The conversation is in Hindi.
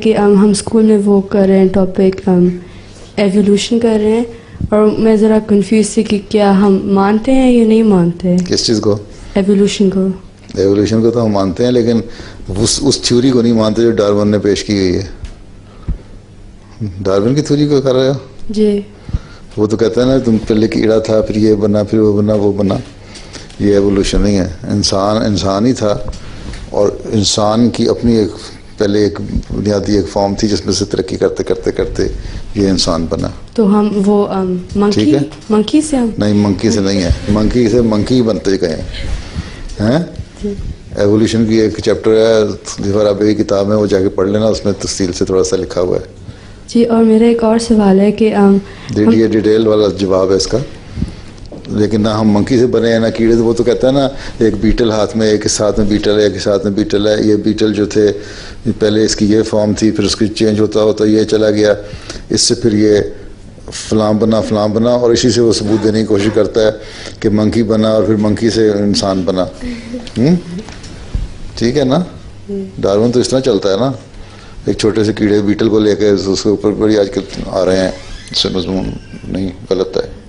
कि हम स्कूल में वो कर रहे हैं टॉपिक एवोल्यूशन कर रहे हैं, और मैं ज़रा कंफ्यूज थी कि क्या हम मानते हैं या नहीं मानते हैं। किस चीज़ को? एवोल्यूशन को। एवोल्यूशन को तो हम मानते हैं, लेकिन उस थ्योरी को नहीं मानते जो डार्विन ने पेश की गई है। डार्विन की थ्योरी को कर रहे हो जी। वो तो कहता है ना तुम पहले कीड़ा था, फिर ये बना, फिर वो बना, वो बना। ये एवोल्यूशन नहीं है। इंसान ही था, और इंसान की अपनी एक पहले एक बुनियादी एक फॉर्म थी जिसमें से तरक्की करते करते करते ये इंसान बना। तो हम वो मंकी से हम नहीं, मंकी से नहीं है। मंकी से मंकी बनते गए हैं। एवोल्यूशन की एक चैप्टर है फराबी की किताब में, वो जाके पढ़ लेना, उसमें तफसील से थोड़ा सा लिखा हुआ है। जी। और मेरा एक और सवाल है कि ये डिटेल वाला जवाब है इसका। लेकिन ना हम मंकी से बने हैं ना कीड़े। वो तो कहता है ना एक बीटल हाथ में, एक साथ में बीटल है, एक साथ में बीटल है। ये बीटल जो थे पहले इसकी ये फॉर्म थी, फिर उसकी चेंज होता होता ये चला गया, इससे फिर ये फलां बना, और इसी से वो सबूत देने की कोशिश करता है कि मंकी बना और फिर मंकी से इंसान बना। ठीक है ना? डार्विन तो इस तरह चलता है ना, एक छोटे से कीड़े बीटल को लेकर उसके ऊपर बड़ी आजकल आ रहे हैं, इससे मजमून नहीं, गलत है।